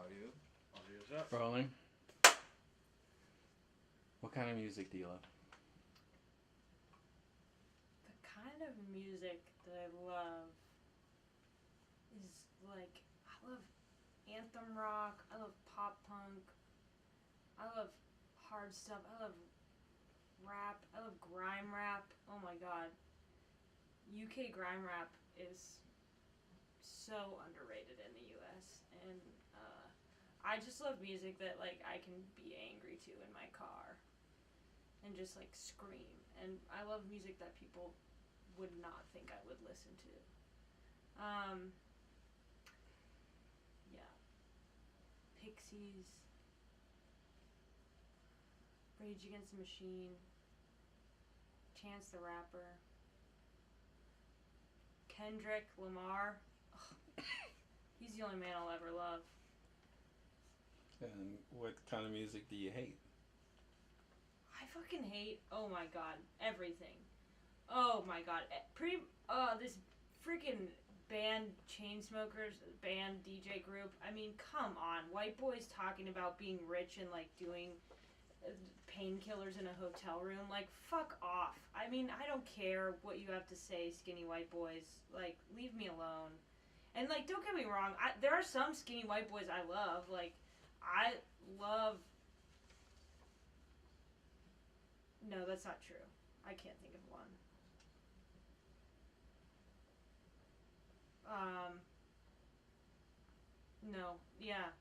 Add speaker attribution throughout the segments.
Speaker 1: Audio.
Speaker 2: Audio's up.
Speaker 3: Rolling. What kind of music do you love?
Speaker 4: The kind of music that I love is like, I love anthem rock, I love pop punk, I love hard stuff, I love rap, I love grime rap. Oh my god. UK grime rap is so underrated in the US, and I just love music that like I can be angry to in my car and just like scream, and I love music that people would not think I would listen to. Yeah. Pixies, Rage Against the Machine, Chance the Rapper, Kendrick Lamar. Ugh. He's the only man I'll ever love.
Speaker 3: And what kind of music do you hate?
Speaker 4: I fucking hate, oh my god, everything. Oh my god. This freaking band Chainsmokers, band DJ group. I mean, come on. White boys talking about being rich and like doing painkillers in a hotel room. Like, fuck off. I mean, I don't care what you have to say, skinny white boys. Like, leave me alone. And like, don't get me wrong. There are some skinny white boys I love. Like, I love... No, that's not true. I can't think of one. No. Yeah.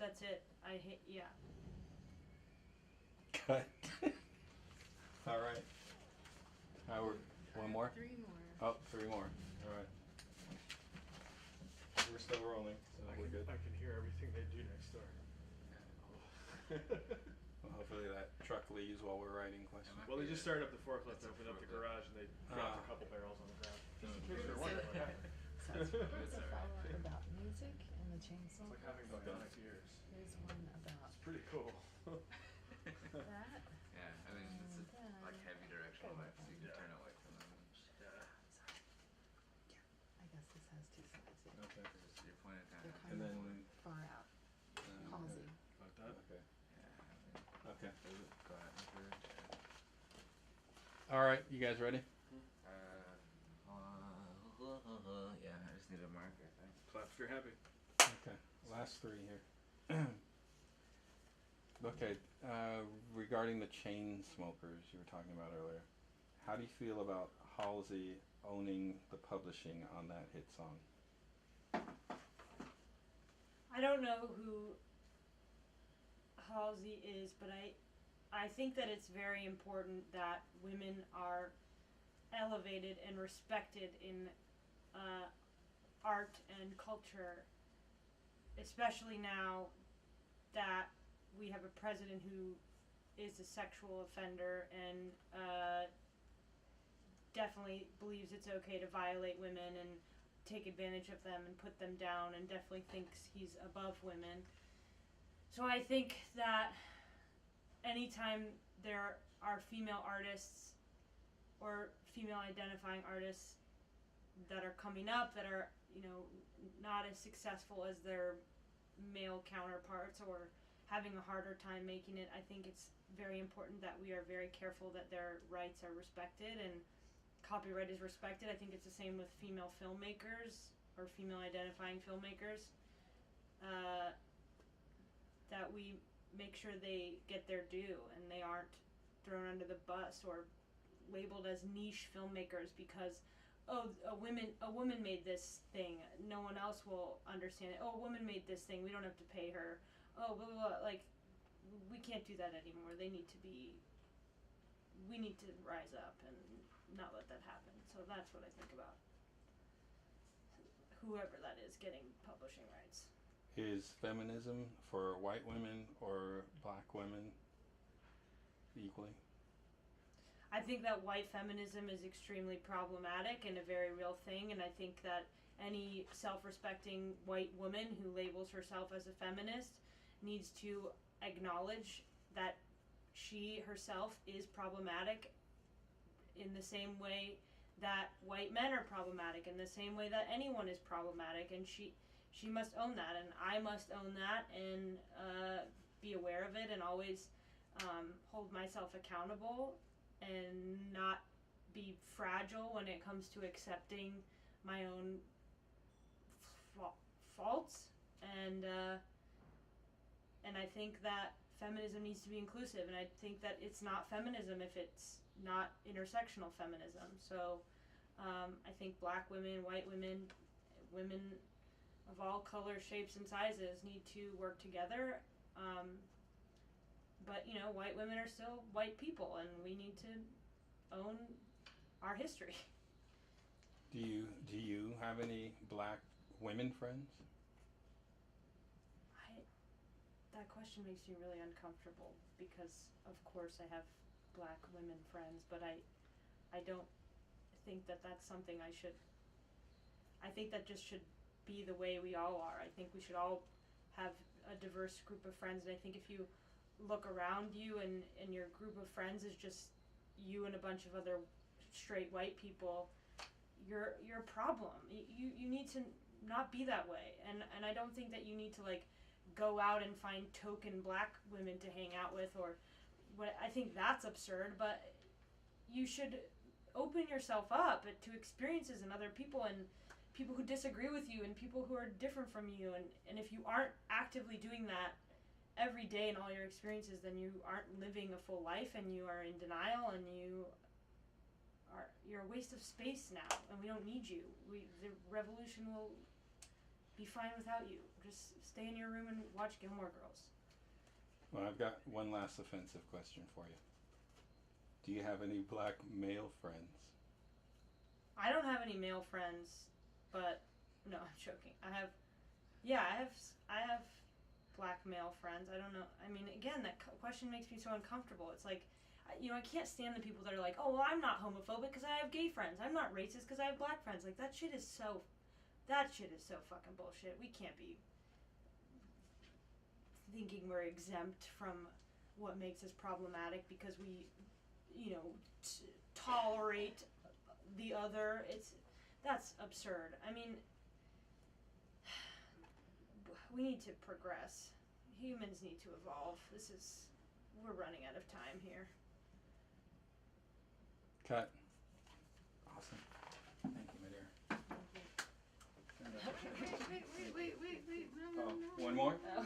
Speaker 4: That's it. I hate... Yeah.
Speaker 3: Cut. Alright. Howard, one more?
Speaker 5: 3 more.
Speaker 3: Oh, 3 more. Alright. We're still rolling, so we're good.
Speaker 2: I can hear everything they do next door.
Speaker 3: Well, hopefully that truck leaves while we're writing questions.
Speaker 2: Well, they just started up the forklift, opened up the garage, and they dropped a couple barrels on the ground. Just in case you're wondering what happened.
Speaker 5: So it's a follow-up about music and the chainsaw.
Speaker 2: It's like having bionic ears.
Speaker 5: There's one about
Speaker 2: It's pretty cool.
Speaker 5: that.
Speaker 1: Yeah, I mean it's like heavy directional light, so you can
Speaker 2: Yeah.
Speaker 1: turn it away from them.
Speaker 2: Yeah.
Speaker 5: I guess this has 2 sides. Yeah.
Speaker 3: Okay.
Speaker 1: You're pointing down.
Speaker 5: They're
Speaker 3: And
Speaker 5: kind
Speaker 3: then...
Speaker 5: of far out. Palsy.
Speaker 2: Like that?
Speaker 3: Okay.
Speaker 1: Yeah, I mean,
Speaker 3: Okay.
Speaker 1: go ahead and do it.
Speaker 3: Alright, you guys ready?
Speaker 1: Yeah, I just need a marker, I think.
Speaker 2: Clap if you're happy.
Speaker 3: Okay. Last 3 here. Okay. Regarding the chain smokers you were talking about earlier, how do you feel about Halsey owning the publishing on that hit song?
Speaker 4: I don't know who Halsey is, but I think that it's very important that women are elevated and respected in art and culture, especially now that we have a president who is a sexual offender and definitely believes it's okay to violate women and take advantage of them and put them down, and definitely thinks he's above women. So I think that anytime there are female artists or female identifying artists that are coming up that are, you know, not as successful as their male counterparts or having a harder time making it, I think it's very important that we are very careful that their rights are respected and copyright is respected. I think it's the same with female filmmakers or female identifying filmmakers, that we make sure they get their due and they aren't thrown under the bus or labeled as niche filmmakers because a woman made this thing, no one else will understand it. Oh, a woman made this thing, we don't have to pay her. Oh, blah, blah, blah. Like, we can't do that anymore. We need to rise up and not let that happen. So that's what I think about whoever that is getting publishing rights.
Speaker 3: Is feminism for white women or black women equally?
Speaker 4: I think that white feminism is extremely problematic and a very real thing, and I think that any self-respecting white woman who labels herself as a feminist needs to acknowledge that she herself is problematic in the same way that white men are problematic, in the same way that anyone is problematic, and she must own that, and I must own that, and be aware of it, and always hold myself accountable, and not be fragile when it comes to accepting my own faults, and I think that feminism needs to be inclusive, and I think that it's not feminism if it's not intersectional feminism. So I think black women, white women, women of all colors, shapes, and sizes need to work together. But you know, white women are still white people, and we need to own our history.
Speaker 3: Do you have any black women friends?
Speaker 4: That question makes me really uncomfortable because, of course, I have black women friends, but I don't think that that's something I should. I think that just should be the way we all are. I think we should all have a diverse group of friends, and I think if you look around you and your group of friends is just you and a bunch of other straight white people, you're a problem. You need to not be that way, and I don't think that you need to like go out and find token black women to hang out with, or what. I think that's absurd, but you should open yourself up to experiences and other people, and people who disagree with you, and people who are different from you, and if you aren't actively doing that every day in all your experiences, then you aren't living a full life, and you are in denial, and you're a waste of space now, and we don't need you. The revolution will be fine without you. Just stay in your room and watch Gilmore Girls.
Speaker 3: Well, I've got one last offensive question for you. Do you have any black male friends?
Speaker 4: I don't have any male friends, but no, I'm joking. I have black male friends. I don't know. I mean, again, that question makes me so uncomfortable. It's like, I can't stand the people that are like, oh, well, I'm not homophobic because I have gay friends. I'm not racist because I have black friends. Like, that shit is so fucking bullshit. We can't be thinking we're exempt from what makes us problematic because we, tolerate the other. That's absurd. I mean, we need to progress. Humans need to evolve. We're running out of time here.
Speaker 3: Cut. Awesome. Thank you, my dear.
Speaker 5: Wait. No.
Speaker 3: One more?
Speaker 4: Oh.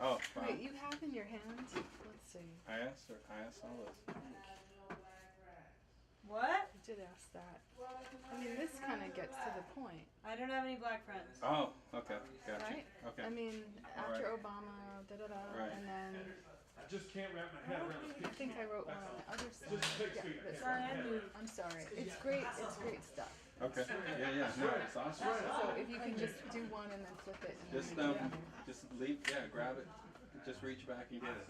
Speaker 3: Oh, wow.
Speaker 5: Wait, you have in your hand? Let's see.
Speaker 3: I asked all this.
Speaker 4: What?
Speaker 5: I did ask that. I mean, this kind of gets to the point.
Speaker 4: I don't have any black friends.
Speaker 3: Oh, okay. Gotcha.
Speaker 5: Right?
Speaker 3: Okay.
Speaker 5: I mean, after
Speaker 3: Right.
Speaker 5: Obama,
Speaker 3: Right.
Speaker 5: and then
Speaker 2: I just can't wrap my head around
Speaker 5: I think I wrote one on the other side. Yeah, this
Speaker 4: Sorry,
Speaker 5: one.
Speaker 4: I moved.
Speaker 5: I'm sorry. It's great stuff.
Speaker 3: Okay. Yeah. No, it's awesome.
Speaker 5: So if you can just do one and then flip it. And
Speaker 3: Just
Speaker 5: then
Speaker 3: just leave. Yeah, grab it. Just reach back and get it.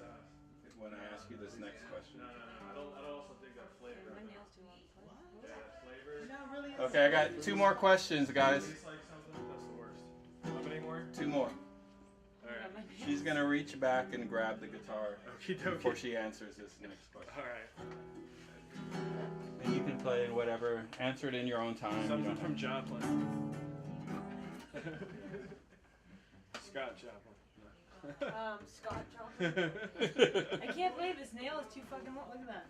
Speaker 3: When I ask you this next question.
Speaker 2: No. I don't also think that flavor.
Speaker 4: My nails too long.
Speaker 2: Yeah, that flavor.
Speaker 5: No, really.
Speaker 3: Okay, I got 2 more questions, guys.
Speaker 2: Tastes like something. That's the worst. How many more?
Speaker 3: 2 more.
Speaker 2: All right.
Speaker 3: She's gonna reach back and grab the guitar before she answers this next question.
Speaker 2: All right.
Speaker 3: And you can play in whatever. Answer it in your own time. You
Speaker 2: Something
Speaker 3: don't
Speaker 2: from
Speaker 3: have-
Speaker 2: Joplin. Scott Joplin.
Speaker 4: Scott Joplin. I can't believe his nail is too fucking long. Look at that.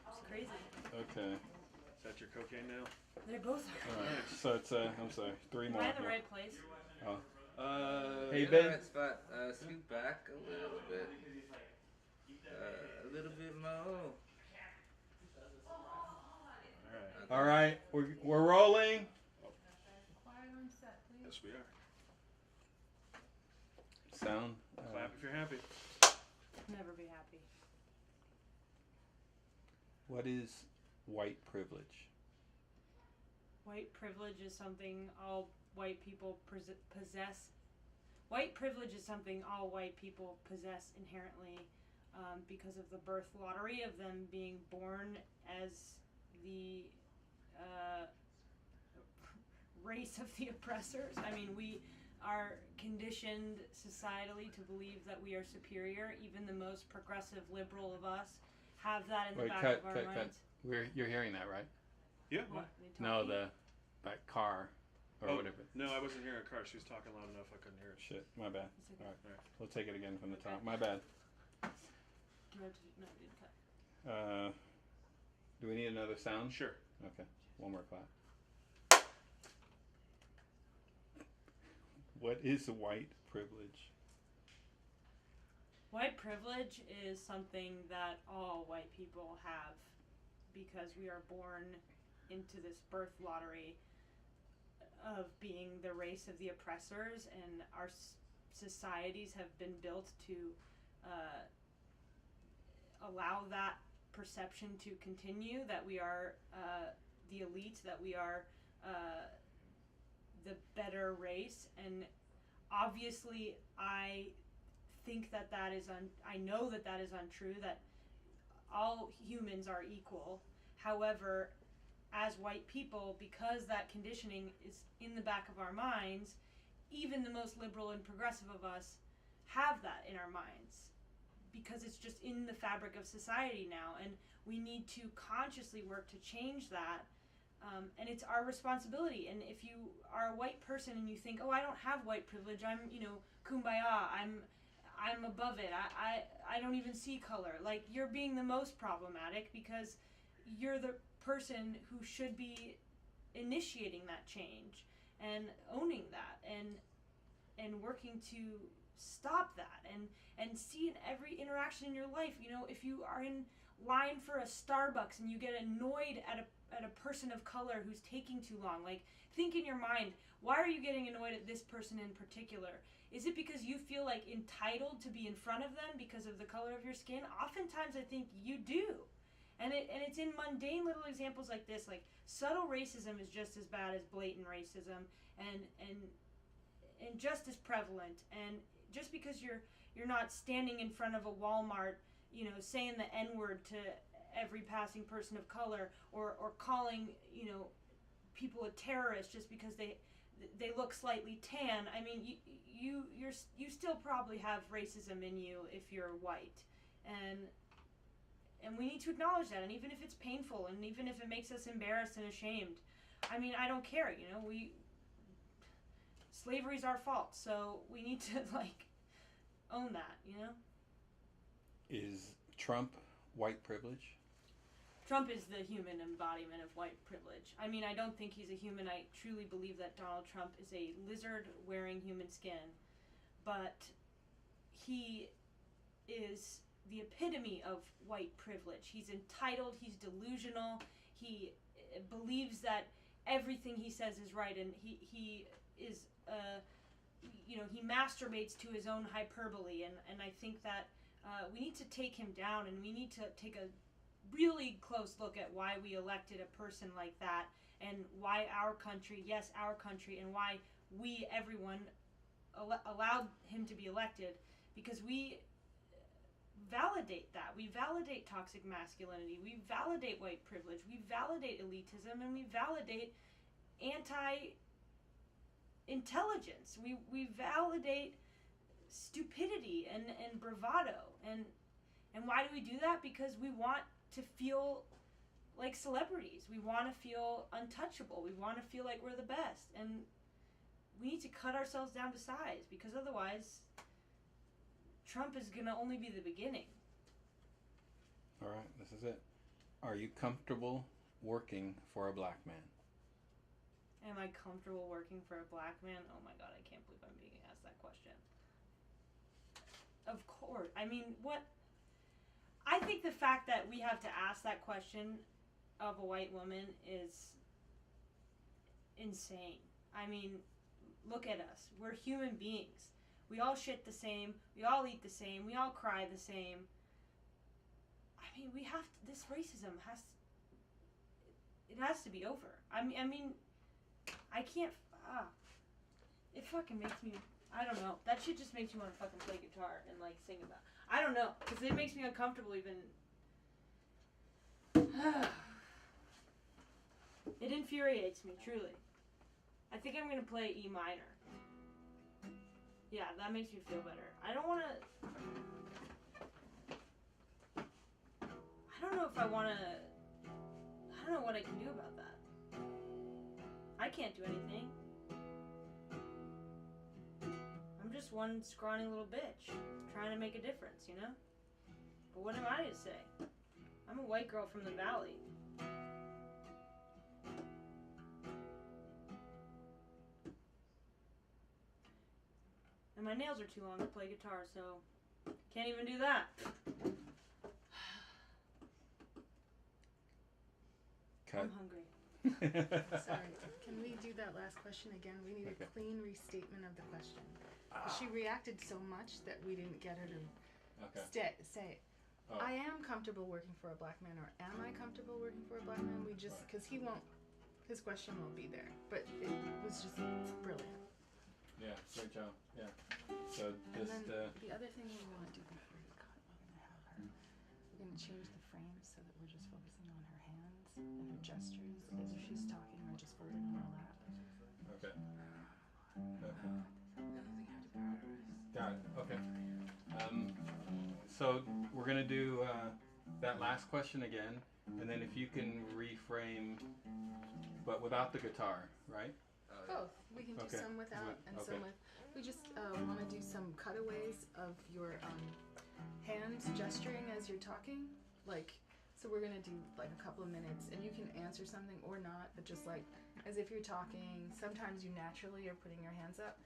Speaker 4: It's crazy.
Speaker 3: Okay.
Speaker 2: Is that your cocaine nail?
Speaker 4: They both are.
Speaker 3: All right. So it's I'm sorry. 3
Speaker 4: Am
Speaker 3: more.
Speaker 4: I in the right place?
Speaker 3: Oh.
Speaker 1: You're
Speaker 3: Hey,
Speaker 1: in the
Speaker 3: Ben.
Speaker 1: right spot. Scoot back a little bit. A little bit more.
Speaker 3: All right. We're rolling.
Speaker 5: Quiet on set, please.
Speaker 2: Yes, we are.
Speaker 3: Sound.
Speaker 2: Clap if you're happy.
Speaker 4: Never be happy.
Speaker 3: What is white privilege?
Speaker 4: White privilege is something all white people possess. White privilege is something all white people possess inherently because of the birth lottery of them being born as the race of the oppressors. I mean, we are conditioned societally to believe that we are superior. Even the most progressive liberal of us have that in the back of our minds.
Speaker 3: You're hearing that, right?
Speaker 2: Yeah.
Speaker 4: What? They
Speaker 3: No,
Speaker 4: talking?
Speaker 3: that car. Or whatever.
Speaker 2: No, I wasn't hearing her. She was talking loud enough. I couldn't hear it.
Speaker 3: Shit, my bad.
Speaker 4: It's okay.
Speaker 3: Alright, we'll take it again from the top. My bad.
Speaker 4: Do I have to do, no, we didn't cut.
Speaker 3: Do we need another sound?
Speaker 2: Sure.
Speaker 3: Okay, one more clap. What is white privilege?
Speaker 4: White privilege is something that all white people have because we are born into this birth lottery of being the race of the oppressors, and our societies have been built to allow that perception to continue, that we are the elite, that we are the better race. And obviously I think that is I know that is untrue, that all humans are equal. However, as white people, because that conditioning is in the back of our minds, even the most liberal and progressive of us have that in our minds because it's just in the fabric of society now, and we need to consciously work to change that. And it's our responsibility. And if you are a white person and you think, oh, I don't have white privilege, I'm, kumbaya, I'm above it, I don't even see color, like, you're being the most problematic, because you're the person who should be initiating that change and owning that and working to stop that and see in every interaction in your life. If you are in line for a Starbucks and you get annoyed at a person of color who's taking too long, like, think in your mind, why are you getting annoyed at this person in particular? Is it because you feel like entitled to be in front of them because of the color of your skin? Oftentimes I think you do. And it's in mundane little examples like this, like subtle racism is just as bad as blatant racism, and just as prevalent. And just because you're not standing in front of a Walmart, saying the N-word to every passing person of color, or calling, people a terrorist just because they look slightly tan. I mean, you still probably have racism in you if you're white, and we need to acknowledge that. And even if it's painful, and even if it makes us embarrassed and ashamed, I mean, I don't care. Slavery's our fault, so we need to own that.
Speaker 3: Is Trump white privilege?
Speaker 4: Trump is the human embodiment of white privilege. I mean, I don't think he's a human. I truly believe that Donald Trump is a lizard wearing human skin. But he is the epitome of white privilege. He's entitled, he's delusional, he believes that everything he says is right, and he is, he masturbates to his own hyperbole, and I think that we need to take him down, and we need to take a really close look at why we elected a person like that, and why our country, and why we, everyone, allowed him to be elected, because we validate that. We validate toxic masculinity. We validate white privilege. We validate elitism, and we validate anti-intelligence. We validate stupidity and bravado. And why do we do that? Because we want to feel like celebrities. We want to feel untouchable. We want to feel like we're the best. And we need to cut ourselves down to size, because otherwise Trump is going to only be the beginning.
Speaker 3: All right, this is it. Are you comfortable working for a black man?
Speaker 4: Am I comfortable working for a black man? Oh my God, I can't believe I'm being asked that question. Of course. I mean, what? I think the fact that we have to ask that question of a white woman is insane. I mean, look at us. We're human beings. We all shit the same. We all eat the same. We all cry the same. I mean, this racism has to be over. I mean, I can't, it fucking makes me, I don't know. That shit just makes me want to fucking play guitar and sing about. I don't know, because it makes me uncomfortable even. It infuriates me, truly. I think I'm going to play E minor. Yeah, that makes me feel better. I don't know if I want to, I don't know what I can do about that. I can't do anything. just one scrawny little bitch trying to make a difference, you know? But what am I to say? I'm a white girl from the valley. And my nails are too long to play guitar, so can't even do that.
Speaker 3: Cut.
Speaker 4: I'm hungry.
Speaker 5: Sorry, can we do that last question again? We need a clean restatement of the question. She reacted so much that we didn't get her to say, I am comfortable working for a black man, or am I comfortable working for a black man? We just, because his question won't be there. But it was just brilliant.
Speaker 3: Yeah, great job. Yeah. So
Speaker 5: And
Speaker 3: just,
Speaker 5: then the other thing we want to do before we cut, we're going to change the frame so that we're just focusing on her hands and her gestures as if she's talking or just folding on her lap.
Speaker 3: okay. Got it. Okay. So we're gonna do that last question again, and then if you can reframe, but without the guitar, right?
Speaker 5: Both. We can do some without and some with. We just want to do some cutaways of your hands gesturing as you're talking. Like, so we're going to do like a couple of minutes, and you can answer something or not, but just like as if you're talking. Sometimes you naturally are putting your hands up,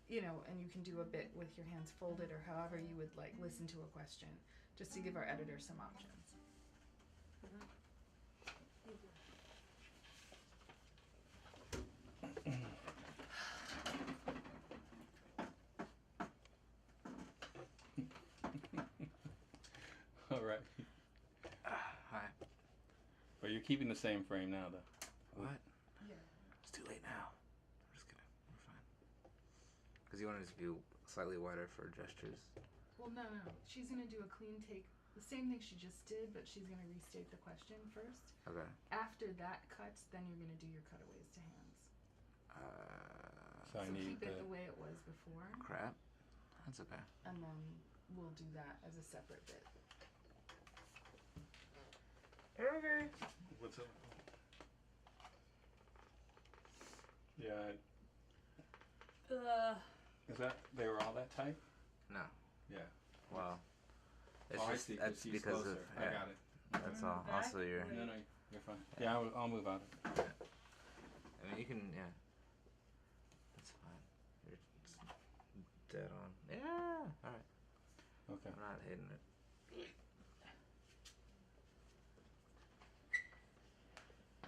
Speaker 5: you know, and you can do a bit with your hands folded or however you would like listen to a question, just to give our editor some options.
Speaker 3: All right.
Speaker 1: Hi.
Speaker 3: But you're keeping the same frame now, though.
Speaker 1: What?
Speaker 5: Yeah.
Speaker 1: It's too late now. I'm just kidding. We're fine. Because you wanted it to be slightly wider for gestures.
Speaker 5: Well, no. She's going to do a clean take. The same thing she just did, but she's going to restate the question first.
Speaker 1: Okay.
Speaker 5: After that cuts, then you're going to do your cutaways to hands.
Speaker 3: So I need
Speaker 5: keep it the way it was before.
Speaker 1: Crap. That's okay.
Speaker 5: And then we'll do that as a separate bit.
Speaker 2: Okay. What's up?
Speaker 3: Yeah. Is that they were all that tight?
Speaker 1: No.
Speaker 3: Yeah.
Speaker 1: Well, it's
Speaker 3: I
Speaker 1: just
Speaker 3: see,
Speaker 1: that's
Speaker 3: she's
Speaker 1: because
Speaker 3: closer.
Speaker 1: of
Speaker 3: I got it.
Speaker 1: That's all.
Speaker 4: Back?
Speaker 1: Also, you're.
Speaker 3: No, you're fine. Yeah, I'll move out of it.
Speaker 1: I mean, you can. Yeah. That's fine. You're just dead on. Yeah. All right.
Speaker 3: Okay.
Speaker 1: I'm not hating it.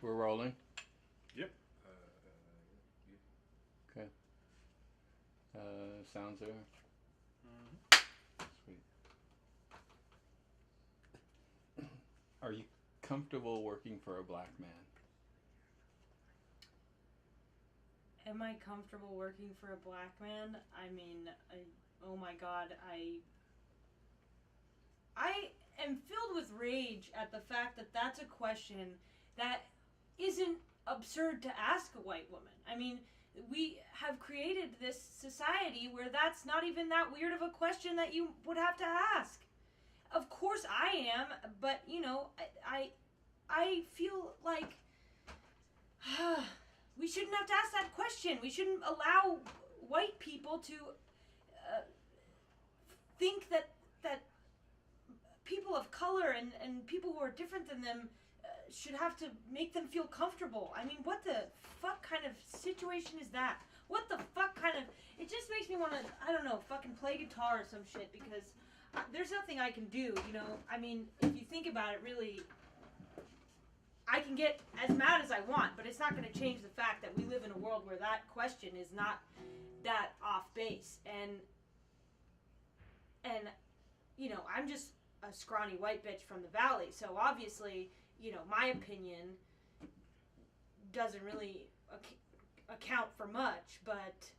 Speaker 3: We're rolling.
Speaker 2: Yep.
Speaker 3: Okay. Sounds there. Sweet. Are you comfortable working for a black man?
Speaker 4: Am I comfortable working for a black man? I mean, oh my god, I am filled with rage at the fact that that's a question that isn't absurd to ask a white woman. I mean, we have created this society where that's not even that weird of a question that you would have to ask. Of course I am, but you know, I feel like we shouldn't have to ask that question. We shouldn't allow white people to think that people of color and people who are different than them should have to make them feel comfortable. I mean, what the fuck kind of situation is that? What the fuck kind of... It just makes me want to, I don't know, fucking play guitar or some shit, because there's nothing I can do, you know? I mean, if you think about it, really, I can get as mad as I want, but it's not going to change the fact that we live in a world where that question is not that off base. And you know, I'm just a scrawny white bitch from the valley, so obviously, you know, my opinion doesn't really account for much, but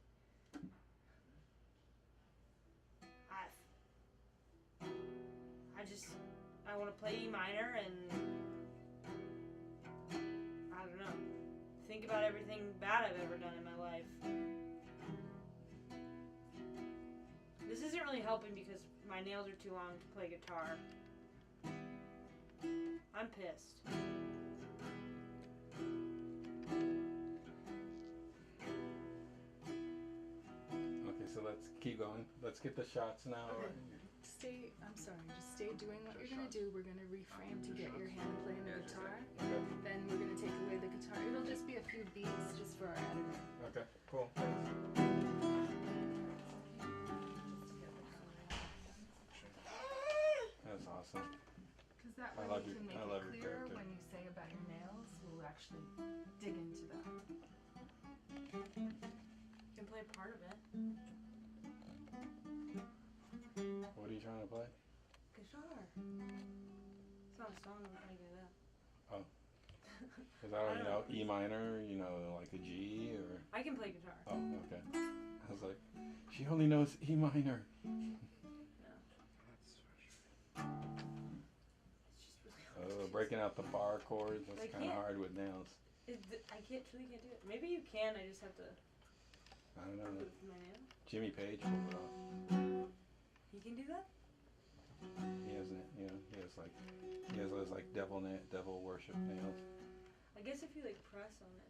Speaker 4: I want to play E minor and I don't know, think about everything bad I've ever done in my life. This isn't really helping because my nails are too long to play guitar. I'm pissed.
Speaker 3: Okay, so let's keep going. Let's get the shots now.
Speaker 5: Okay. Stay. I'm sorry. Just stay doing what you're gonna do. We're gonna reframe to get your hand playing the guitar.
Speaker 3: Okay.
Speaker 5: Then we're gonna take away the guitar. It'll just be a few beats, just for our editor.
Speaker 3: Okay. Cool. That's awesome.
Speaker 5: Because that
Speaker 3: I
Speaker 5: way
Speaker 3: love
Speaker 5: we
Speaker 3: your-
Speaker 5: can make
Speaker 3: I
Speaker 5: it
Speaker 3: love your
Speaker 5: clearer
Speaker 3: character.
Speaker 5: when you say about your nails. We'll actually dig into that.
Speaker 4: You can play part of it.
Speaker 3: What are you trying to play?
Speaker 4: Guitar. It's not a song, I'm trying to do that.
Speaker 3: Is that,
Speaker 4: I
Speaker 3: you
Speaker 4: don't
Speaker 3: know,
Speaker 4: know.
Speaker 3: E minor, you know, like a G, or?
Speaker 4: I can play guitar.
Speaker 3: Oh, okay. I was like, she only knows E minor.
Speaker 4: It's just really hard.
Speaker 3: Oh, breaking out the bar chords,
Speaker 4: I
Speaker 3: that's kind of
Speaker 4: can't.
Speaker 3: hard with nails.
Speaker 4: I truly can't do it. Maybe you can, I just have to
Speaker 3: I don't
Speaker 4: do
Speaker 3: know.
Speaker 4: it with my nail.
Speaker 3: Jimmy Page pulled it off.
Speaker 4: He can do that?
Speaker 3: He has, you know, he has those like devil worship nails.
Speaker 4: I guess if you like press on it.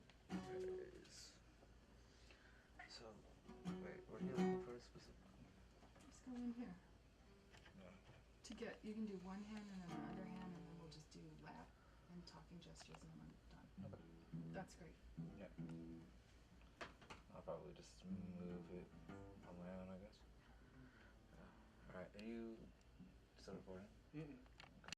Speaker 1: So, wait, what are you looking for specifically?
Speaker 5: Just go in here.
Speaker 1: No.
Speaker 5: To get, you can do one hand and then the other hand, and then we'll just do lap and talking gestures, and then I'm done.
Speaker 1: Okay.
Speaker 5: That's great.
Speaker 1: Yeah. I'll probably just move it on my own, I guess. Alright, are you still recording?
Speaker 2: Mm-mm.